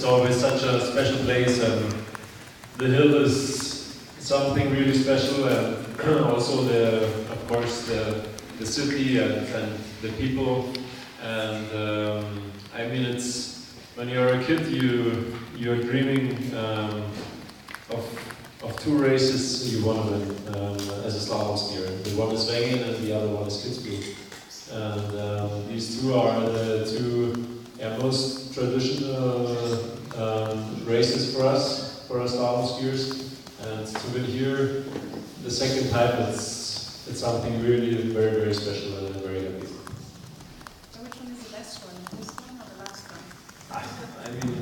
it's always such a special place, and the hill is something really special, and also of course the city and the people, and I mean, it's when you're a kid, you're dreaming of two races you want to win as a slalom skier. The one is Wengen and the other one is Kitzbühel. And these two are the two most traditional races for us slalom skiers. And to win here the second time, it's something really very, very special, and I'm very happy. So which one is the best one, this one or the last one? I mean,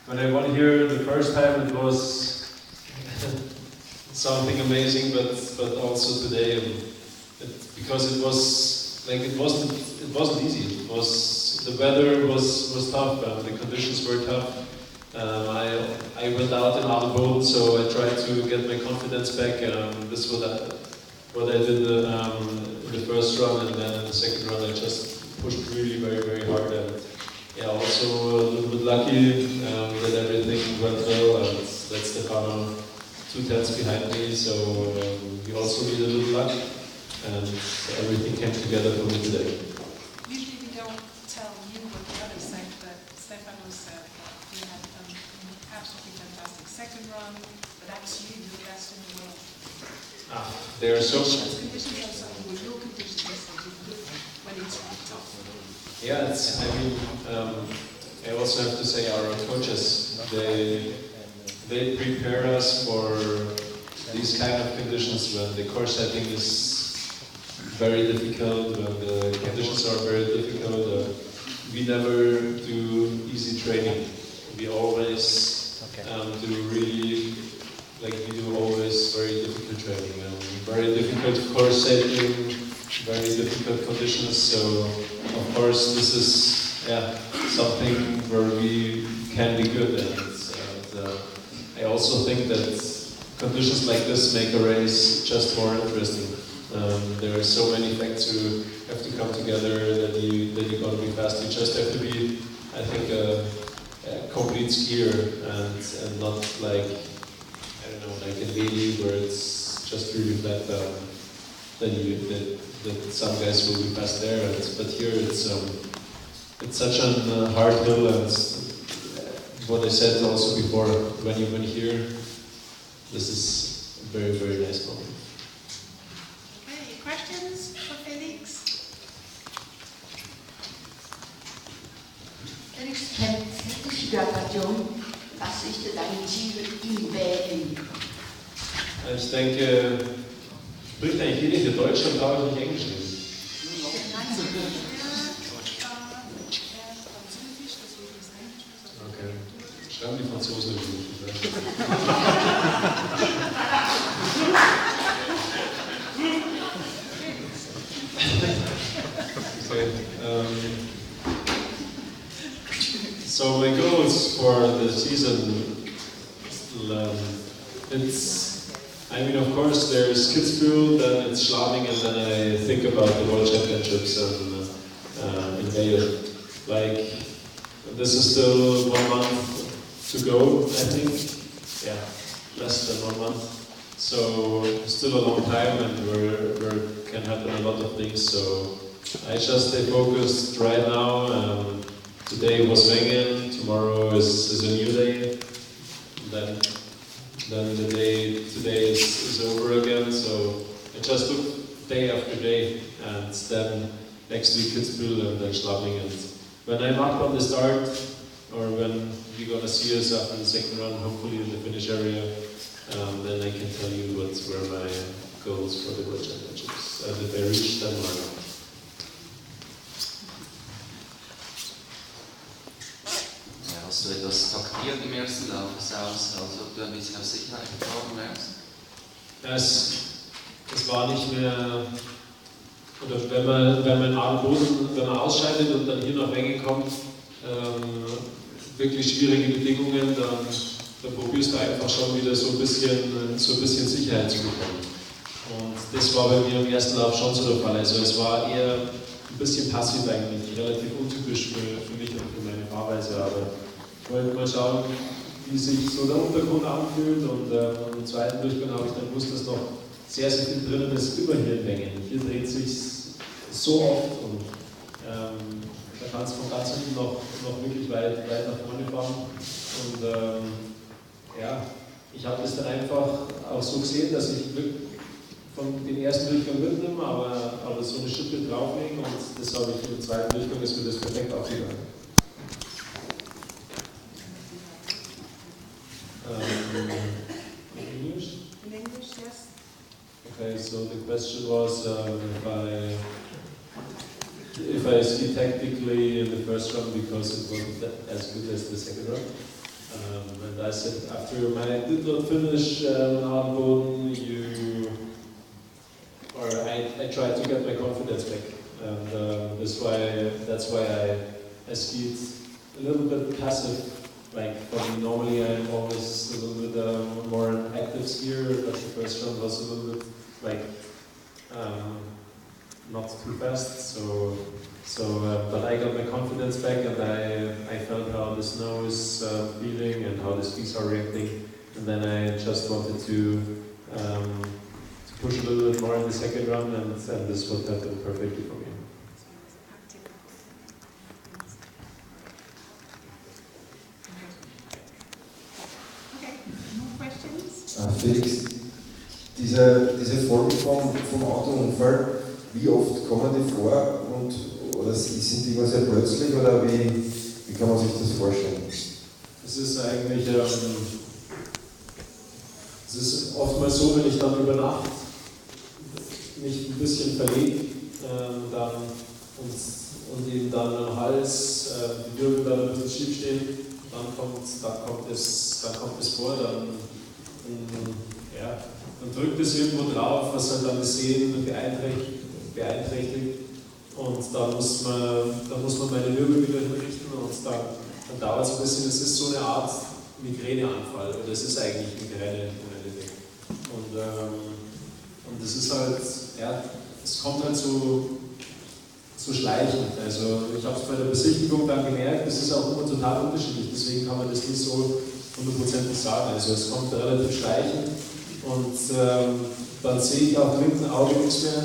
when I won here the first time, it was something amazing, but also today, because it wasn't easy. The weather was tough, and the conditions were tough. I went out in our boat, so I tried to get my confidence back. This is what I did in the first run, and then in the second run I just pushed really very, very hard. And yeah, also a little bit lucky that everything went well, and that's the final 2/10 behind me. So we also need a little luck, and everything came together for me today. Usually we don't tell you what the others said, but Stefano said that you had an absolutely fantastic second run, but actually you're the best in the world. There are so Conditions are something with your conditions are good when it's tough. Yeah, I mean, I also have to say our coaches, they prepare us for these kind of conditions when the course setting is very difficult, when the conditions are very difficult. We never do easy training. We always do really, we do always very difficult training, very difficult course setting, very difficult conditions. So of course this is something where we can be good, and I also think that conditions like this make a race just more interesting. There are so many facts who have to come together that you're going to be fast. You just have to be, I think, a complete skier, and not like, I don't know, like in Lely where it's just really flat down. That some guys will be fast there, but here it's such a hard hill, and what I said also before, when you win here, this is a very, very nice moment. Okay, questions for Felix? Felix, hättest du eine Passion, was ist denn dein Ziel im Wählen? Ich denke, spricht eigentlich jeder hier Deutsch, dann brauche ich nicht Englisch reden. Okay, schreiben die Franzosen nicht. Okay. So my goals for the season, I mean, of course, there's Kitzbühel, then it's Schladming, and then I think about the World Championships in May. This is still 1 month to go, I think. Yeah, less than 1 month. So still a long time, and where can happen a lot of things. So I just stay focused right now. Today was Wengen, tomorrow is a new day. Then the day today is over again, so I just look day after day, and then next week Kitzbühel and then Schladming. And when I'm up on the start, or when you're gonna see us after the second run, hopefully in the finish area, then I can tell you what were my goals for the World Championships. And if I reach them, why not? Hast du etwas taktiert im ersten Lauf? Also du ein bisschen auf Sicherheit gefahren wärst? Es war nicht mehr, oder wenn man ausscheidet und dann hier nach Wengen kommt, wirklich schwierige Bedingungen, dann probierst du einfach schon wieder so ein bisschen Sicherheit zu bekommen. Und das war bei mir im ersten Lauf schon so der Fall. Also es war eher ein bisschen passiv eigentlich, relativ untypisch für mich und für normalerweise, aber ich wollte mal schauen, wie sich so der Untergrund anfühlt und im zweiten Durchgang habe ich dann gewusst, dass noch sehr, sehr viel drinnen ist über hier in Wengen. Hier dreht sich so oft und da kann es von ganz hinten noch wirklich weit nach vorne fahren. Und ja, ich habe das dann einfach auch so gesehen, dass ich von den ersten Durchgang mitnehme, aber so eine Schippe drauflegen und das habe ich im zweiten Durchgang, ist mir das perfekt aufgegangen. In English? In English, yes. Okay, so the question was if I ski tactically in the first run because it wasn't as good as the second run. And I said after I did not finish on Boden, I tried to get my confidence back, and that's why I skied a little bit passive. Like for me, normally I'm always a little bit more an active skier, but the first run was a little bit like not too fast. But I got my confidence back, and I felt how the snow is feeling and how the skis are reacting, and then I just wanted to push a little bit more in the second run, and this would happen perfectly for me. Felix, diese Folgen vom Autounfall, wie oft kommen die vor oder sind die immer sehr plötzlich oder wie kann man sich das vorstellen? Es ist eigentlich, es ist oftmals so, wenn ich dann über Nacht mich ein bisschen verlege und eben dann am Hals die Wirbel dann ein bisschen schief stehen, dann kommt es vor, dann drückt es irgendwo drauf, was halt dann das Sehen beeinträchtigt und dann muss man meine Wirbel wieder hinrichten und dann dauert es ein bisschen. Es ist so eine Art Migräneanfall oder es ist eigentlich Migräne im Endeffekt. Und es ist halt, es kommt halt so schleichend. Also ich habe es bei der Besichtigung dann gemerkt, es ist auch immer total unterschiedlich, deswegen kann man das nicht so 100% sagen. Also es kommt relativ schleichend und dann sehe ich auch im linken Auge nichts mehr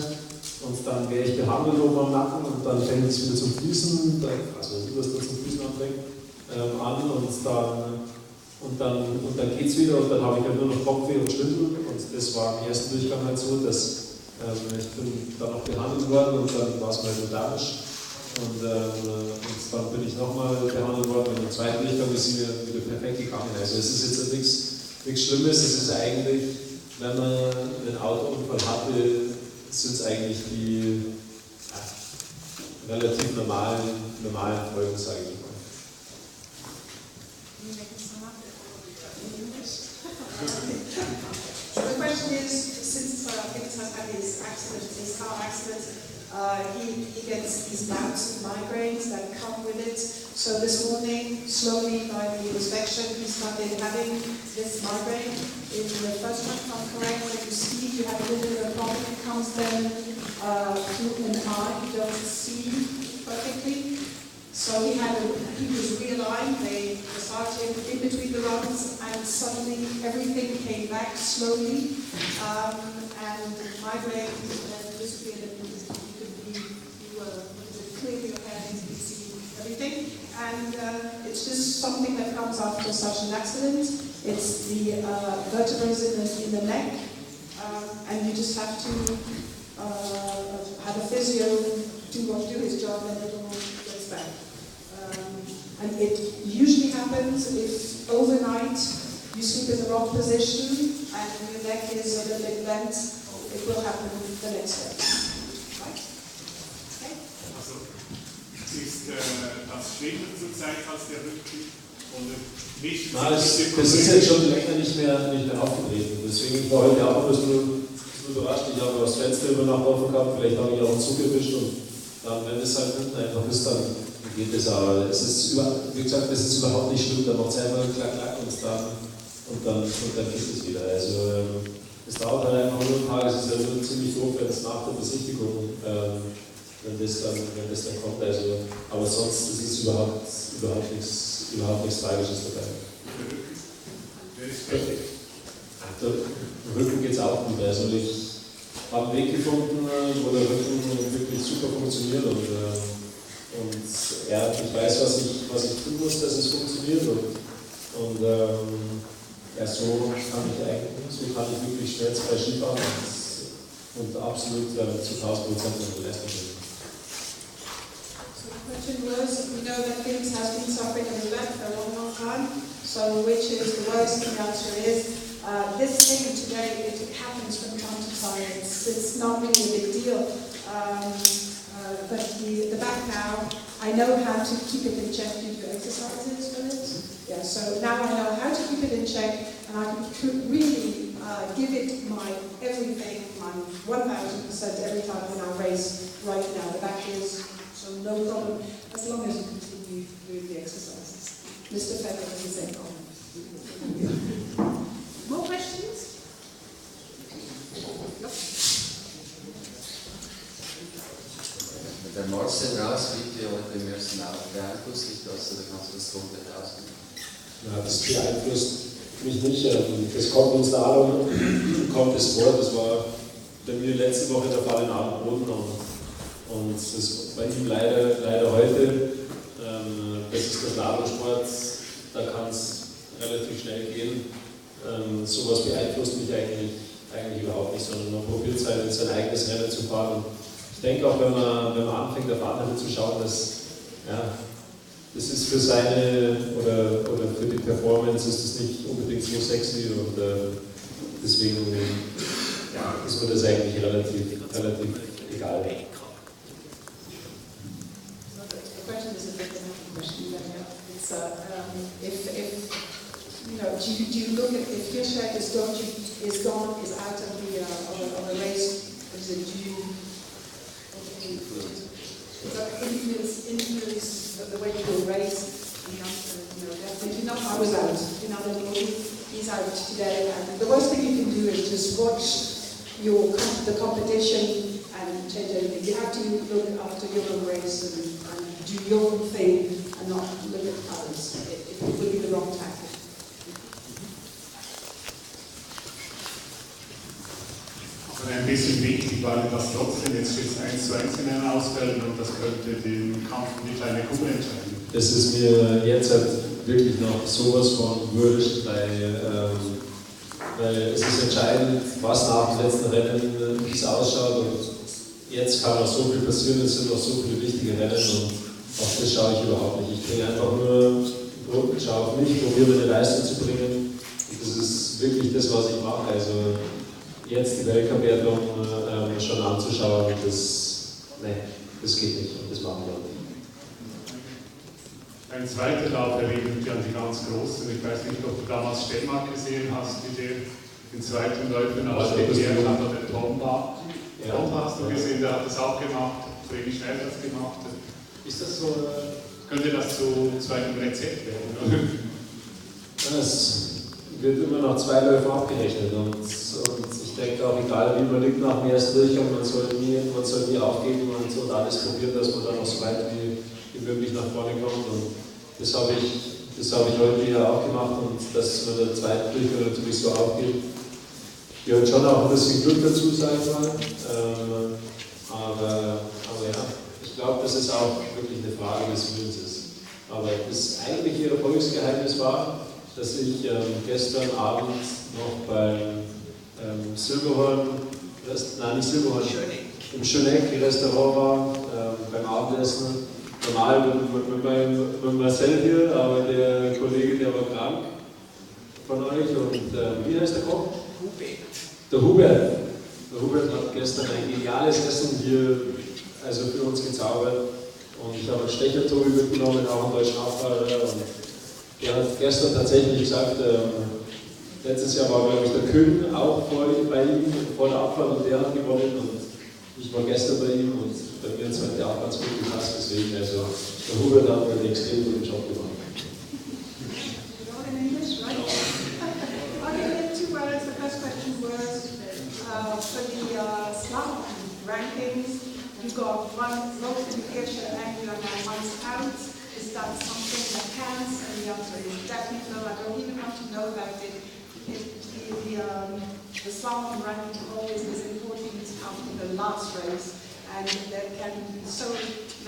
und dann werde ich behandelt oben am Nacken und dann fängt es wieder zum Fließen, also was dann zum Fließen anfängt, an und dann geht es wieder und dann habe ich halt nur noch Kopfweh und Schwindel und das war im ersten Durchgang halt so, dass ich bin dann noch behandelt worden und dann war es mal dynamisch. Und dann bin ich nochmal behandelt worden und im zweiten Durchgang ist sie wieder perfekt gegangen. Also es ist jetzt nichts Schlimmes, es ist eigentlich, wenn man einen Autounfall hatte, sind es eigentlich die relativ normalen Folgen, sage ich mal. So the question is, since Felix has had his car accident, he gets these bouts and migraines that come with it. So this morning, slowly by the inspection, he started having this migraine. In the first one, if I'm correct, when you see you have a little bit of a problem, it comes then through an eye, you don't see perfectly. So he was realigned, they massaged him in between the runs, and suddenly everything came back slowly, and migraine disappeared. You clear your head, you can see everything, and it's just something that comes after such an accident. It's the vertebrae in the neck, and you just have to have a physio do his job, and it all gets back. And it usually happens if overnight you sleep in the wrong position and your neck is a little bit bent, it will happen the next day. Right? Okay? Also, ist das schlimmer zurzeit als der Rückblick? Oder nicht? Das ist jetzt schon länger nicht mehr aufgetreten. Deswegen war heute auch ein bisschen überrascht. Ich habe das Fenster über Nacht offen gehabt, vielleicht habe ich auch einen Zug erwischt und dann, wenn es halt hinten einfach ist, dann geht es. Aber es ist, wie gesagt, es ist überhaupt nicht schlimm, dann macht es einfach klack, klack und dann geht es wieder. Also es dauert halt einfach nur ein Tag, es ist ja nur ziemlich doof, wenn es nach der Besichtigung wenn das dann kommt. Also, aber sonst ist es überhaupt nichts Tragisches dabei. Der Rücken geht es auch gut. Also ich habe einen Weg gefunden, wo der Rücken wirklich super funktioniert und ich weiß, was ich tun muss, dass es funktioniert und so kann ich wirklich schmerzfrei Skifahren und absolut zu 1000% in der Leistung bin. So the question was, we know that Felix has been suffering in his left for a long, long time, so which is the worst? The answer is, this thing today, it happens from time to time. It's not really a big deal. But the back now, I know how to keep it in check due to exercises, Felix. Yeah, so now I know how to keep it in check, and I can really give it my everything, my 1000% every time when I race right now. The back is, so no problem, as long as you continue with the exercises. Mr. Feather has the same comment. More questions? Der Marcel Raus-Video hat wir müssen auch beeinflusst, also da kannst du das komplett ausnehmen. Ja, das beeinflusst mich nicht. Das kommt uns darum, kommt es vor, das war bei mir letzte Woche der Fall in Abendboden und das ist bei ihm leider heute. Das ist der Slalomsport, da kann es relativ schnell gehen. Sowas beeinflusst mich eigentlich überhaupt nicht, sondern man probiert sein eigenes Rennen zu fahren. Ich denke auch, wenn man anfängt, auf andere zu schauen, dass das ist für seine oder für die Performance ist es nicht unbedingt so sexy und deswegen ist mir das eigentlich relativ egal. The question is a bit of a question. It's do you look at if your shape is out of the race? Do you influence the way you will race? Definitely not. I was out. He's out today, and the worst thing you can do is just watch the competition and change everything. You have to look after your own race and do your own thing and not look at others. It will be the wrong tactic. Aber ein bisschen wichtig war das trotzdem, jetzt steht es 1:1 in einer Ausbildung und das könnte den Kampf um die kleine Kuh entscheiden. Es ist mir jetzt halt wirklich noch sowas von wurscht, weil es ist entscheidend, was nach dem letzten Rennen wie es ausschaut und jetzt kann noch so viel passieren, es sind noch so viele wichtige Rennen und auf das schaue ich überhaupt nicht. Ich bringe einfach nur Druck, schaue auf mich, probiere meine Leistung zu bringen und das ist wirklich das, was ich mache. Also jetzt die Weltcup-Wertung schon anzuschauen, das geht nicht und das machen wir nicht. Ein zweiter Lauf erinnert mich an die ganz Großen. Ich weiß nicht, ob du damals Stellmark gesehen hast, wie der den zweiten Läufer ausgeklärt hat, oder der Tom war. Ja. Tom hast du gesehen, der hat das auch gemacht, so ähnlich schnell das gemacht. Ist das so, könnte das zu einem Rezept werden? Oder? Es wird immer noch 2 Läufer abgerechnet und ich denke auch, egal wie man liegt nach dem ersten Durchgang, man soll nie aufgeben und alles probieren, dass man dann noch so weit wie möglich nach vorne kommt und das habe ich heute wieder auch gemacht und dass man der zweite Durchgang natürlich so aufgeht. Gehört schon auch ein bisschen Glück dazu, sage ich mal. Aber ja, ich glaube, dass es auch wirklich eine Frage des Willens ist. Aber das eigentliche Erfolgsgeheimnis war, dass ich gestern Abend noch beim im Schöneck Restaurant war, beim Abendessen. Normal mit Marcel hier, aber der Kollege, der war krank von euch und wie heißt der Koch? Der Hubert. Der Hubert hat gestern ein geniales Essen hier für uns gezaubert und ich habe einen Stechertobi mitgenommen, auch einen deutschen Abfahrer und der hat gestern tatsächlich gesagt, letztes Jahr war glaube ich der König auch bei ihm vor der Abfahrt und der hat gewonnen und ich war gestern bei ihm und bei mir hat es heute auch ganz gut gepasst, deswegen der Hubert hat einen extrem guten Job gemacht. For the slalom rankings, you've got one both in the Kirche and we are now once out. Is that something that counts? And the answer is definitely no. I don't even want to know about it. The slalom running always is important after the last race, and there can be so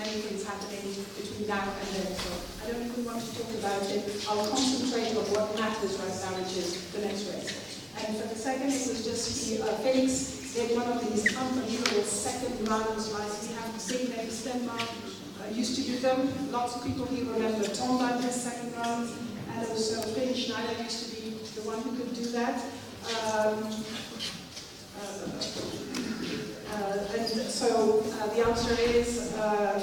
many things happening between now and then. So I don't even want to talk about it. I'll concentrate on what matters right now, which is the next race. And for the second, it was just Felix did one of these unbelievable second runs, like we have seen them in Denmark. Used to do them. Lots of people here remember Tom Bundy's second runs, and also Felix Schneider used to be the one who could do that. And so the answer is,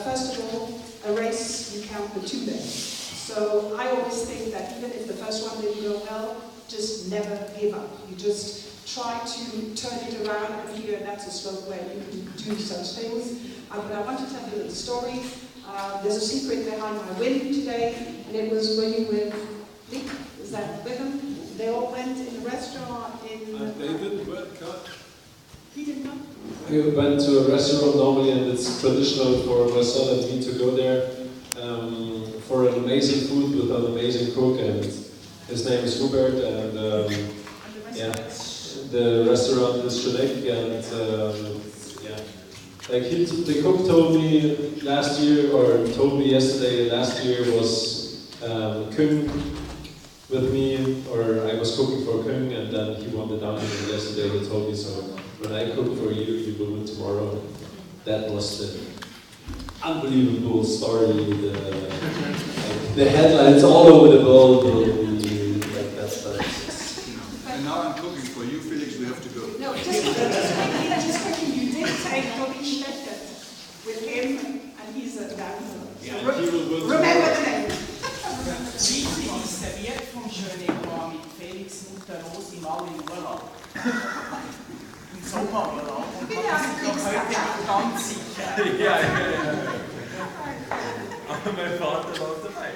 first of all, a race you count the 2 days. So I always think that even if the first one didn't go well, just never give up. You just try to turn it around, and here that's a slope where you can do such things. But I want to tell you a little story. There's a secret behind my win today, and it was winning with Nick. Is that Wickham? They all went in a restaurant in... they didn't work out. He didn't know? We went to a restaurant normally, and it's traditional for Marcel and me to go there for an amazing food with an amazing cook, and his name is Hubert, and yeah, the restaurant is Schleck, and yeah. Like the cook told me last year, or told me yesterday, last year was Küng with me, or I was cooking for Küng, and then he won the downhill, and yesterday he told me, so when I cook for you, you will win tomorrow. That was the unbelievable story. The headlines all over the world will be like that stuff. And now I'm cooking for you, Felix, we have to go. No, just quickly, you did take Tobi Stetter with him, and he's a downhill. So remember the name. Wie ist der Wert vom Schönen war mit Felix Neureuther mal in Urlaub? Im Sommer, oder? Und das ist doch heute ganz sicher. Ja. Aber mein Vater war dabei.